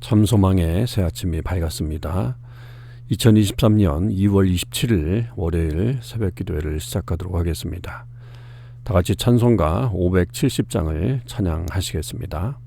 참소망의 새 아침이 밝았습니다. 2023년 2월 27일 월요일 새벽 기도회를 시작하도록 하겠습니다. 다 같이 찬송가 570장을 찬양하시겠습니다.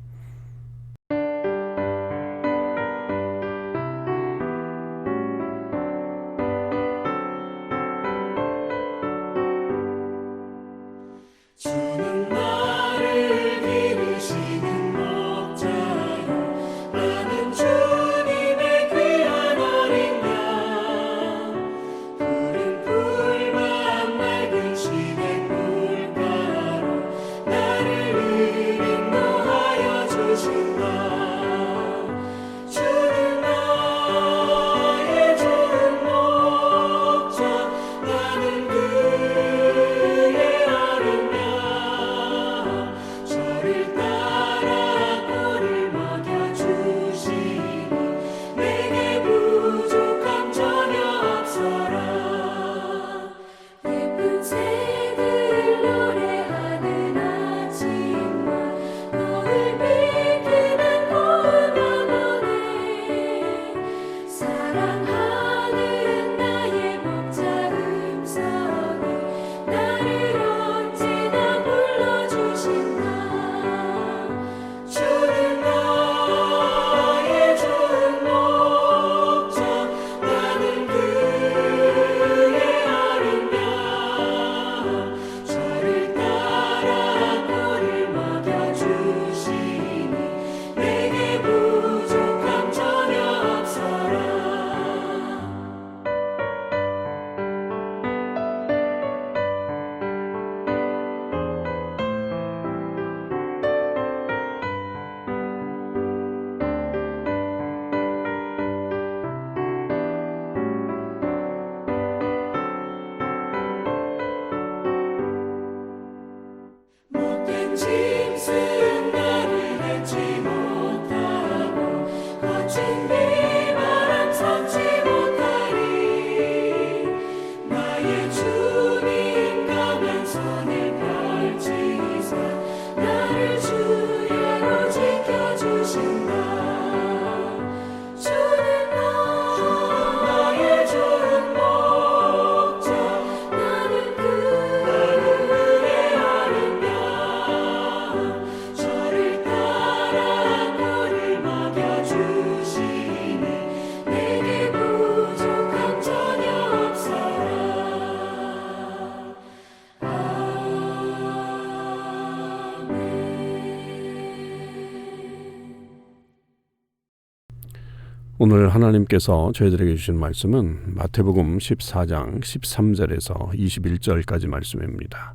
오늘 하나님께서 저희들에게 주신 말씀은 마태복음 14장 13절에서 21절까지 말씀입니다.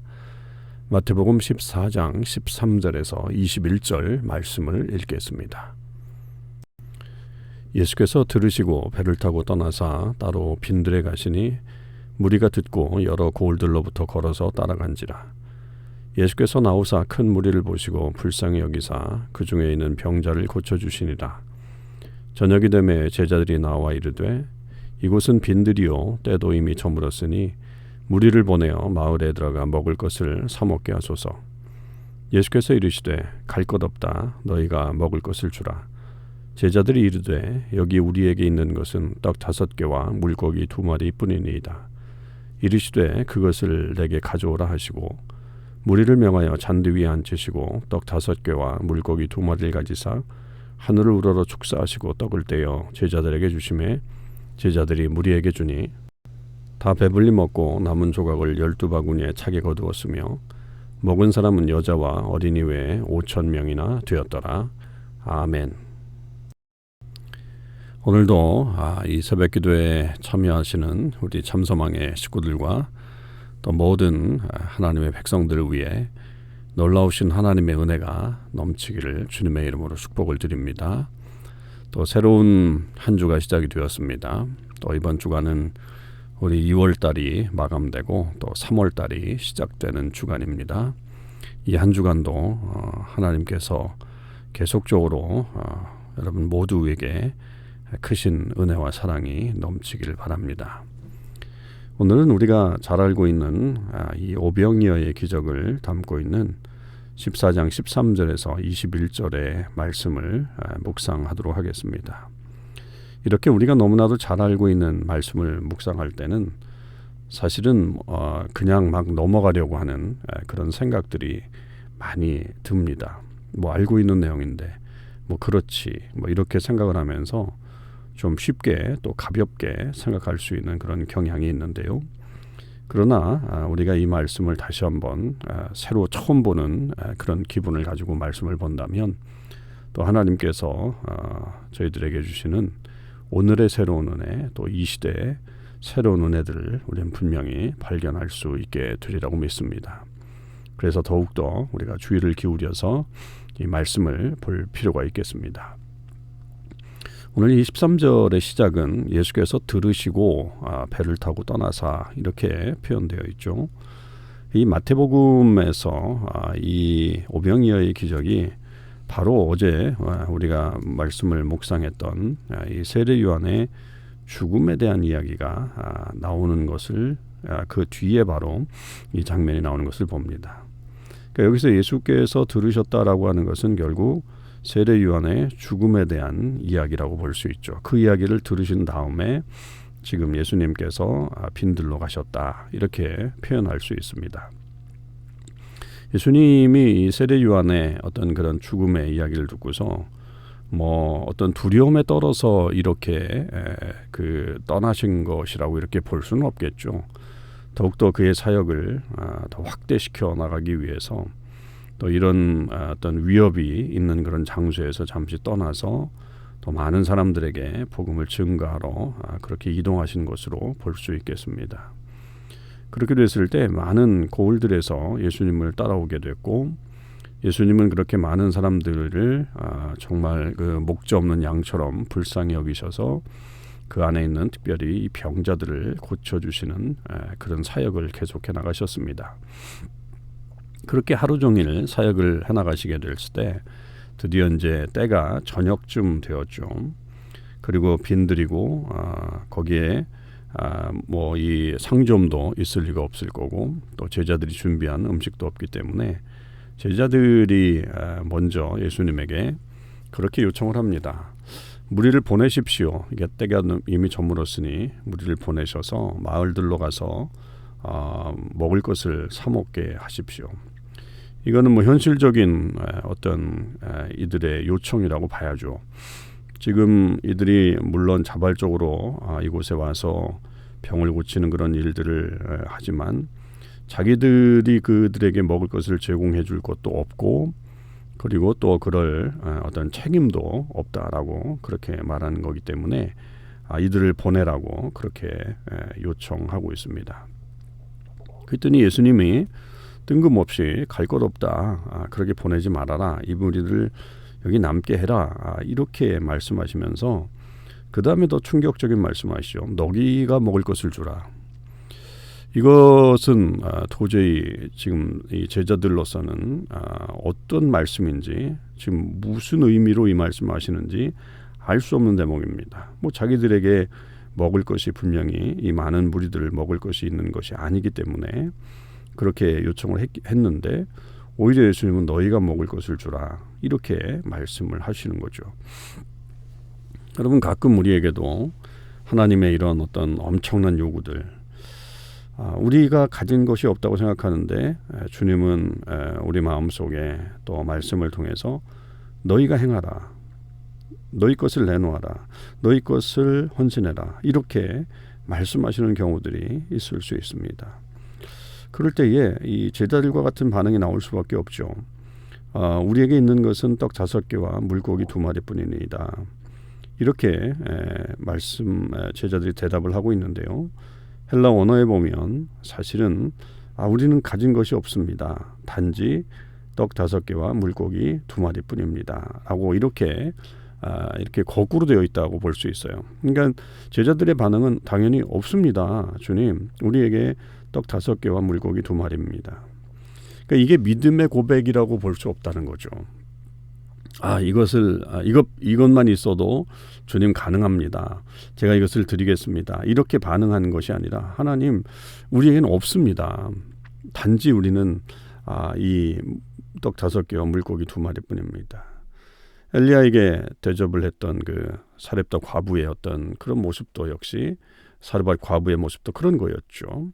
마태복음 14장 13절에서 21절 말씀을 읽겠습니다. 예수께서 들으시고 배를 타고 떠나사 따로 빈들에 가시니 무리가 듣고 여러 고을들로부터 걸어서 따라간지라. 예수께서 나오사 큰 무리를 보시고 불쌍히 여기사 그 중에 있는 병자를 고쳐주시니라. 저녁이 되매 제자들이 나와 이르되 이곳은 빈들이요 때도 이미 저물었으니 무리를 보내어 마을에 들어가 먹을 것을 사 먹게 하소서. 예수께서 이르시되 갈 것 없다 너희가 먹을 것을 주라. 제자들이 이르되 여기 우리에게 있는 것은 떡 5개와 물고기 2마리 뿐이니이다. 이르시되 그것을 내게 가져오라 하시고 무리를 명하여 잔디 위에 앉히시고 떡 5개와 물고기 2마리를 가지사 하늘을 우러러 축사하시고 떡을 떼어 제자들에게 주시매 제자들이 무리에게 주니 다 배불리 먹고 남은 조각을 12바구니에 차게 거두었으며 먹은 사람은 여자와 어린이 외에 5,000명이나 되었더라. 아멘. 오늘도 이 새벽 기도에 참여하시는 우리 참소망의 식구들과 또 모든 하나님의 백성들을 위해 놀라우신 하나님의 은혜가 넘치기를 주님의 이름으로 축복을 드립니다. 또 새로운 한 주가 시작이 되었습니다. 또 이번 주간은 우리 2월달이 마감되고 또 3월달이 시작되는 주간입니다. 이 한 주간도 하나님께서 계속적으로 여러분 모두에게 크신 은혜와 사랑이 넘치길 바랍니다. 오늘은 우리가 잘 알고 있는 이 오병이어의 기적을 담고 있는 14장 13절에서 21절의 말씀을 묵상하도록 하겠습니다. 이렇게 우리가 너무나도 잘 알고 있는 말씀을 묵상할 때는 사실은 그냥 막 넘어가려고 하는 그런 생각들이 많이 듭니다. 뭐 알고 있는 내용인데 뭐 그렇지 뭐 이렇게 생각을 하면서 좀 쉽게 또 가볍게 생각할 수 있는 그런 경향이 있는데요. 그러나 우리가 이 말씀을 다시 한번 새로 처음 보는 그런 기분을 가지고 말씀을 본다면 또 하나님께서 저희들에게 주시는 오늘의 새로운 은혜, 또 이 시대의 새로운 은혜들을 우리는 분명히 발견할 수 있게 되리라고 믿습니다. 그래서 더욱더 우리가 주의를 기울여서 이 말씀을 볼 필요가 있겠습니다. 오늘 23절의 시작은 예수께서 들으시고 배를 타고 떠나사 이렇게 표현되어 있죠. 이 마태복음에서 이 오병이어의 기적이 바로 어제 우리가 말씀을 묵상했던 이 세례 요한의 죽음에 대한 이야기가 나오는 것을 그 뒤에 바로 이 장면이 나오는 것을 봅니다. 그러니까 여기서 예수께서 들으셨다라고 하는 것은 결국 세례 요한의 죽음에 대한 이야기라고 볼 수 있죠. 그 이야기를 들으신 다음에 지금 예수님께서 빈들로 가셨다 이렇게 표현할 수 있습니다. 예수님이 세례 요한의 어떤 그런 죽음의 이야기를 듣고서 뭐 어떤 두려움에 떨어서 이렇게 떠나신 것이라고 이렇게 볼 수는 없겠죠. 더욱더 그의 사역을 더 확대시켜 나가기 위해서 또 이런 어떤 위협이 있는 그런 장소에서 잠시 떠나서 또 많은 사람들에게 복음을 증거하러 그렇게 이동하신 것으로 볼 수 있겠습니다. 그렇게 됐을 때 많은 고을들에서 예수님을 따라오게 됐고 예수님은 그렇게 많은 사람들을 정말 그 목자 없는 양처럼 불쌍히 여기셔서 그 안에 있는 특별히 이 병자들을 고쳐주시는 그런 사역을 계속해 나가셨습니다. 그렇게 하루 종일 사역을 해나가시게 됐을 때 드디어 이제 때가 저녁쯤 되었죠. 그리고 빈들이고 거기에 뭐 이 상점도 있을 리가 없을 거고 또 제자들이 준비한 음식도 없기 때문에 제자들이 먼저 예수님에게 그렇게 요청을 합니다. 무리를 보내십시오. 이게 때가 이미 저물었으니 무리를 보내셔서 마을들로 가서 먹을 것을 사 먹게 하십시오. 이거는 뭐 현실적인 어떤 이들의 요청이라고 봐야죠. 지금 이들이 물론 자발적으로 이곳에 와서 병을 고치는 그런 일들을 하지만 자기들이 그들에게 먹을 것을 제공해 줄 것도 없고 그리고 또 그럴 어떤 책임도 없다라고 그렇게 말하는 거기 때문에 이들을 보내라고 그렇게 요청하고 있습니다. 그랬더니 예수님이 뜬금없이 갈 것 없다. 그렇게 보내지 말아라. 이 무리들 여기 남게 해라. 이렇게 말씀하시면서 그 다음에 더 충격적인 말씀하시죠. 너희가 먹을 것을 주라. 이것은 도저히 지금 이 제자들로서는 어떤 말씀인지 지금 무슨 의미로 이 말씀하시는지 알 수 없는 대목입니다. 뭐 자기들에게 먹을 것이 분명히 이 많은 무리들을 먹을 것이 있는 것이 아니기 때문에 그렇게 요청을 했는데 오히려 예수님은 너희가 먹을 것을 주라 이렇게 말씀을 하시는 거죠. 여러분 가끔 우리에게도 하나님의 이런 어떤 엄청난 요구들 우리가 가진 것이 없다고 생각하는데 주님은 우리 마음속에 또 말씀을 통해서 너희가 행하라. 너희 것을 내놓아라. 너희 것을 헌신해라. 이렇게 말씀하시는 경우들이 있을 수 있습니다. 그럴 때에 이 제자들과 같은 반응이 나올 수밖에 없죠. 우리에게 있는 것은 떡 5개와 물고기 2마리뿐이니이다. 이렇게 제자들이 대답을 하고 있는데요. 헬라 원어에 보면 사실은 우리는 가진 것이 없습니다. 단지 떡 5개와 물고기 2마리뿐입니다. 라고 이렇게 거꾸로 되어 있다고 볼 수 있어요. 그러니까 제자들의 반응은 당연히 없습니다. 주님, 우리에게 떡 5개와 물고기 2마리입니다. 그러니까 이게 믿음의 고백이라고 볼 수 없다는 거죠. 이것만 있어도 주님 가능합니다. 제가 이것을 드리겠습니다. 이렇게 반응하는 것이 아니라 하나님, 우리에게는 없습니다. 단지 우리는 이 떡 5개와 물고기 2마리뿐입니다. 엘리야에게 대접을 했던 그 사렙다 과부의 어떤 그런 모습도 역시 사르밧 과부의 모습도 그런 거였죠.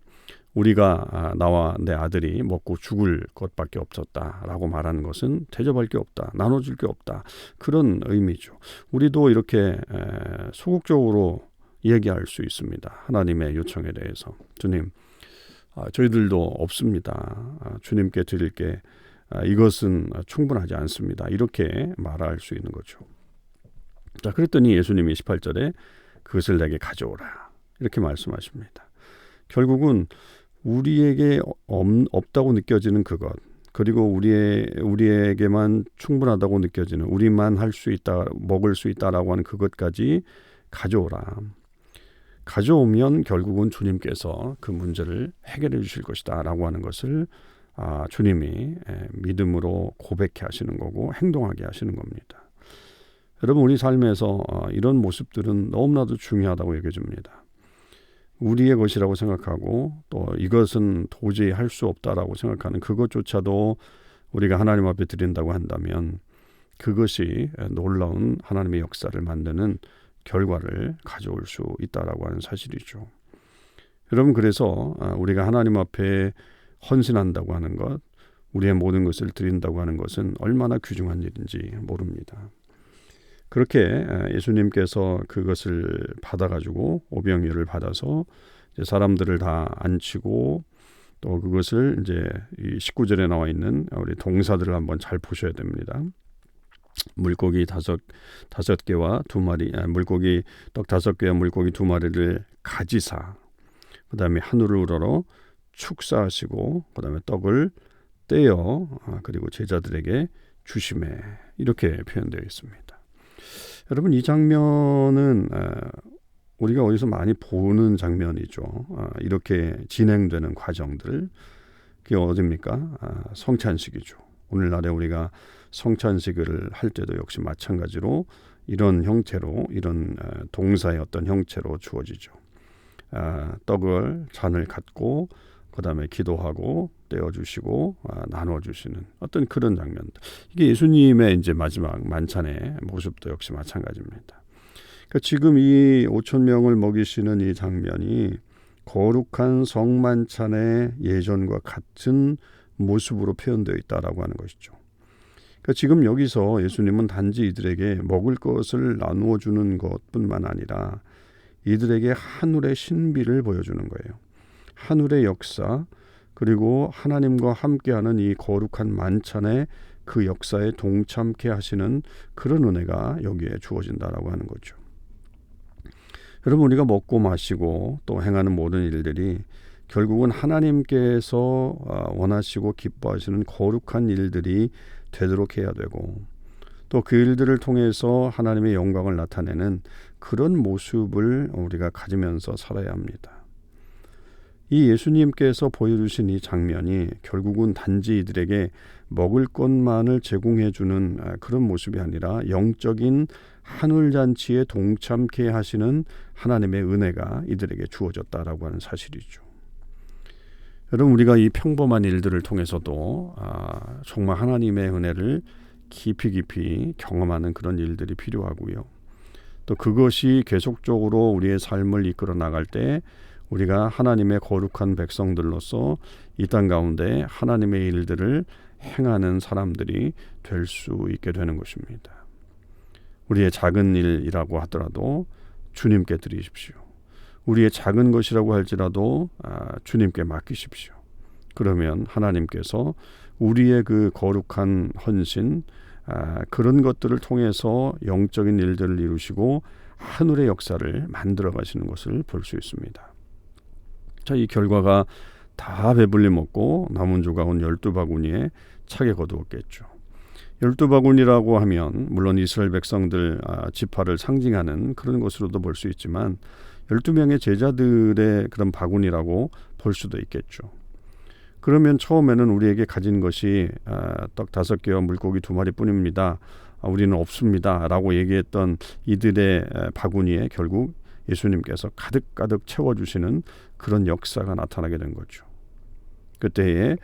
우리가 나와 내 아들이 먹고 죽을 것밖에 없었다라고 말하는 것은 대접할 게 없다, 나눠줄 게 없다, 그런 의미죠. 우리도 이렇게 소극적으로 얘기할 수 있습니다. 하나님의 요청에 대해서 주님, 저희들도 없습니다. 주님께 드릴 게 이것은 충분하지 않습니다. 이렇게 말할 수 있는 거죠. 자, 그랬더니 예수님이 18절에 그것을 내게 가져오라 이렇게 말씀하십니다. 결국은 우리에게 없다고 느껴지는 그것, 그리고 우리에게만 충분하다고 느껴지는, 우리만 할 수 있다, 먹을 수 있다라고 하는 그것까지 가져오라. 가져오면 결국은 주님께서 그 문제를 해결해 주실 것이다 라고 하는 것을 주님이 믿음으로 고백해 하시는 거고 행동하게 하시는 겁니다. 여러분, 우리 삶에서 이런 모습들은 너무나도 중요하다고 얘기해 줍니다. 우리의 것이라고 생각하고 또 이것은 도저히 할 수 없다라고 생각하는 그것조차도 우리가 하나님 앞에 드린다고 한다면 그것이 놀라운 하나님의 역사를 만드는 결과를 가져올 수 있다라고 하는 사실이죠. 여러분, 그래서 우리가 하나님 앞에 헌신한다고 하는 것, 우리의 모든 것을 드린다고 하는 것은 얼마나 귀중한 일인지 모릅니다. 그렇게 예수님께서 그것을 받아가지고 오병이어를 받아서 이제 사람들을 다 앉히고 또 그것을 이제 이 19절에 나와 있는 우리 동사들을 한번 잘 보셔야 됩니다. 물고기 5개와 2마리, 물고기 떡 5개와 물고기 2마리를 가지사, 그 다음에 하늘을 우러러 축사하시고 그 다음에 떡을 떼어 그리고 제자들에게 주시매, 이렇게 표현되어 있습니다. 여러분, 이 장면은 우리가 어디서 많이 보는 장면이죠. 이렇게 진행되는 과정들, 그게 어디입니까? 성찬식이죠. 오늘날에 우리가 성찬식을 할 때도 역시 마찬가지로 이런 형태로, 이런 동사의 어떤 형태로 주어지죠. 떡을 잔을 갖고 그 다음에 기도하고 떼어주시고 나눠주시는 어떤 그런 장면들. 이게 예수님의 이제 마지막 만찬의 모습도 역시 마찬가지입니다. 그러니까 지금 이 5,000명을 먹이시는 이 장면이 거룩한 성만찬의 예전과 같은 모습으로 표현되어 있다라고 하는 것이죠. 그러니까 지금 여기서 예수님은 단지 이들에게 먹을 것을 나누어 주는 것뿐만 아니라 이들에게 하늘의 신비를 보여주는 거예요. 하늘의 역사, 그리고 하나님과 함께하는 이 거룩한 만찬의 그 역사에 동참케 하시는 그런 은혜가 여기에 주어진다라고 하는 거죠. 여러분, 우리가 먹고 마시고 또 행하는 모든 일들이 결국은 하나님께서 원하시고 기뻐하시는 거룩한 일들이 되도록 해야 되고, 또 그 일들을 통해서 하나님의 영광을 나타내는 그런 모습을 우리가 가지면서 살아야 합니다. 이 예수님께서 보여주신 이 장면이 결국은 단지 이들에게 먹을 것만을 제공해 주는 그런 모습이 아니라 영적인 하늘잔치에 동참케 하시는 하나님의 은혜가 이들에게 주어졌다라고 하는 사실이죠. 여러분, 우리가 이 평범한 일들을 통해서도 정말 하나님의 은혜를 깊이 경험하는 그런 일들이 필요하고요. 또 그것이 계속적으로 우리의 삶을 이끌어 나갈 때 우리가 하나님의 거룩한 백성들로서 이 땅 가운데 하나님의 일들을 행하는 사람들이 될 수 있게 되는 것입니다. 우리의 작은 일이라고 하더라도 주님께 드리십시오. 우리의 작은 것이라고 할지라도 주님께 맡기십시오. 그러면 하나님께서 우리의 그 거룩한 헌신, 그런 것들을 통해서 영적인 일들을 이루시고 하늘의 역사를 만들어 가시는 것을 볼 수 있습니다. 자, 이 결과가 다 배불리 먹고 남은 조각은 12바구니에 차게 거두었겠죠. 12바구니라고 하면 물론 이스라엘 백성들 지파를 상징하는 그런 것으로도 볼 수 있지만 12명의 제자들의 그런 바구니라고 볼 수도 있겠죠. 그러면 처음에는 우리에게 가진 것이 떡 5개와 물고기 2마리뿐입니다. 우리는 없습니다 라고 얘기했던 이들의 바구니에 결국 예수님께서 가득가득 채워주시는 그런 역사가 나타나게 된 거죠. 그때에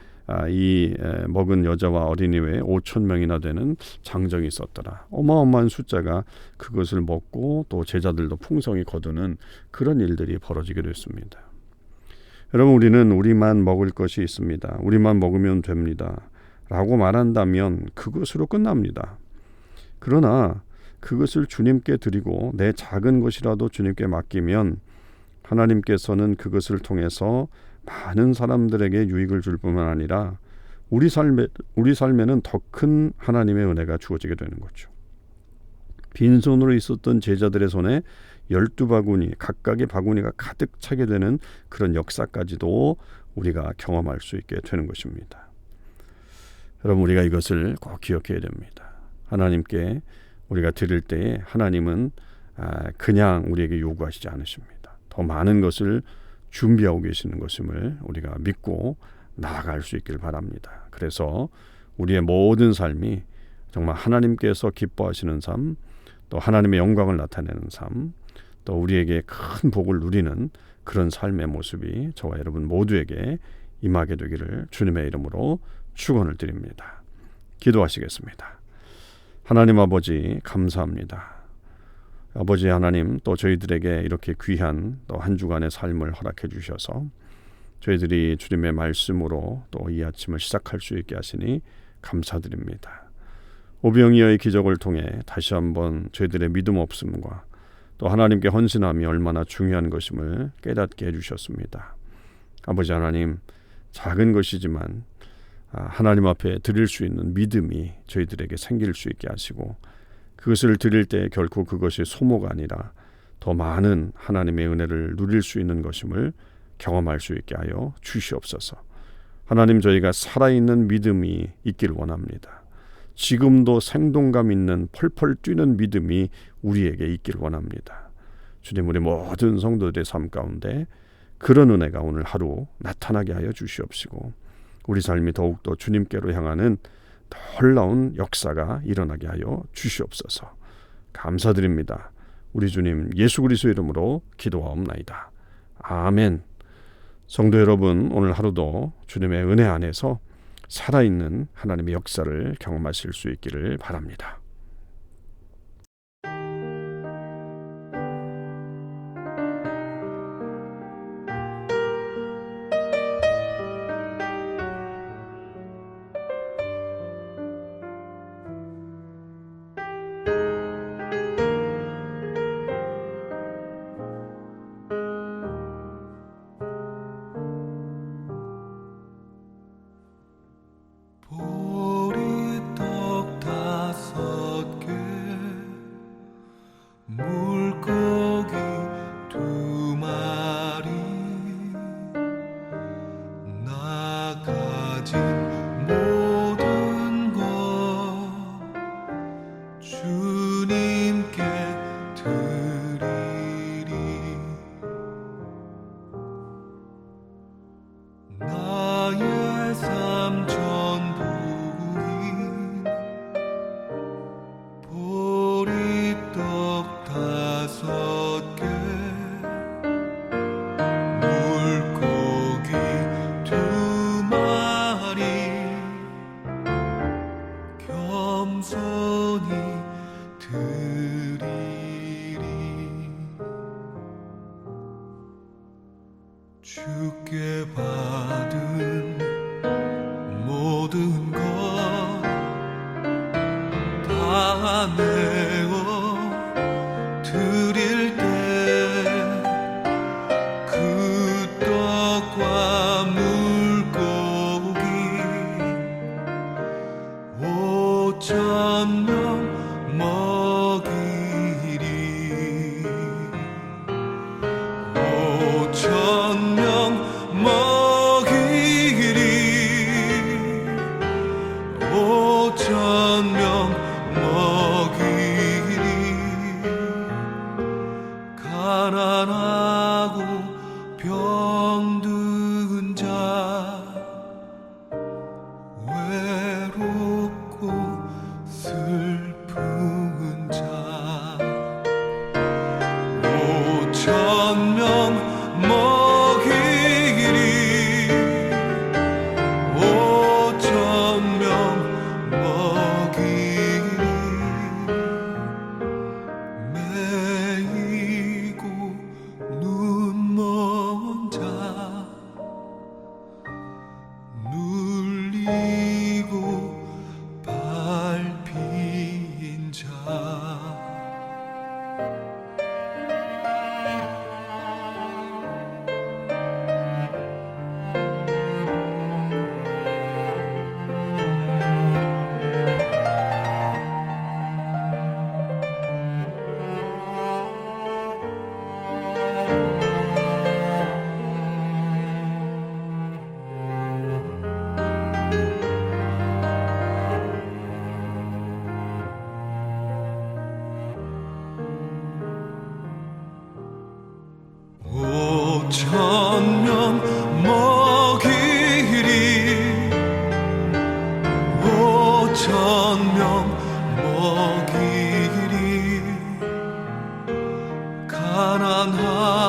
먹은 여자와 어린이 외에 5천 명이나 되는 장정이 있었더라. 어마어마한 숫자가 그것을 먹고 또 제자들도 풍성히 거두는 그런 일들이 벌어지게 됐습니다. 여러분, 우리는 우리만 먹을 것이 있습니다. 우리만 먹으면 됩니다. 라고 말한다면 그것으로 끝납니다. 그러나 그것을 주님께 드리고 내 작은 것이라도 주님께 맡기면 하나님께서는 그것을 통해서 많은 사람들에게 유익을 줄 뿐만 아니라 우리 삶에는 더 큰 하나님의 은혜가 주어지게 되는 거죠. 빈손으로 있었던 제자들의 손에 12바구니, 각각의 바구니가 가득 차게 되는 그런 역사까지도 우리가 경험할 수 있게 되는 것입니다. 여러분, 우리가 이것을 꼭 기억해야 됩니다. 하나님께 우리가 드릴 때에 하나님은 그냥 우리에게 요구하시지 않으십니다. 더 많은 것을 준비하고 계시는 것임을 우리가 믿고 나아갈 수 있길 바랍니다. 그래서 우리의 모든 삶이 정말 하나님께서 기뻐하시는 삶, 또 하나님의 영광을 나타내는 삶, 또 우리에게 큰 복을 누리는 그런 삶의 모습이 저와 여러분 모두에게 임하게 되기를 주님의 이름으로 축원을 드립니다. 기도하시겠습니다. 하나님 아버지, 감사합니다. 아버지 하나님, 또 저희들에게 이렇게 귀한 또 한 주간의 삶을 허락해 주셔서 저희들이 주님의 말씀으로 또 이 아침을 시작할 수 있게 하시니 감사드립니다. 오병이어의 기적을 통해 다시 한번 저희들의 믿음 없음과 또 하나님께 헌신함이 얼마나 중요한 것임을 깨닫게 해주셨습니다. 아버지 하나님, 작은 것이지만 하나님 앞에 드릴 수 있는 믿음이 저희들에게 생길 수 있게 하시고 그것을 드릴 때 결코 그것이 소모가 아니라 더 많은 하나님의 은혜를 누릴 수 있는 것임을 경험할 수 있게 하여 주시옵소서. 하나님, 저희가 살아있는 믿음이 있길 원합니다. 지금도 생동감 있는 펄펄 뛰는 믿음이 우리에게 있길 원합니다. 주님, 우리 모든 성도들의 삶 가운데 그런 은혜가 오늘 하루 나타나게 하여 주시옵시고 우리 삶이 더욱더 주님께로 향하는 놀라운 역사가 일어나게 하여 주시옵소서. 감사드립니다. 우리 주님 예수 그리스도의 이름으로 기도하옵나이다. 아멘. 성도 여러분, 오늘 하루도 주님의 은혜 안에서 살아있는 하나님의 역사를 경험하실 수 있기를 바랍니다. 주께 받은 모든 것 다 내어 드릴 때 그 떡과 물고기 5,000명 먹이리 5,000명 먹이리 5,000명 먹이리 가난하고 병든 자 외롭고 슬픈 자 5,000명 먹이리 천명 먹이리 가난한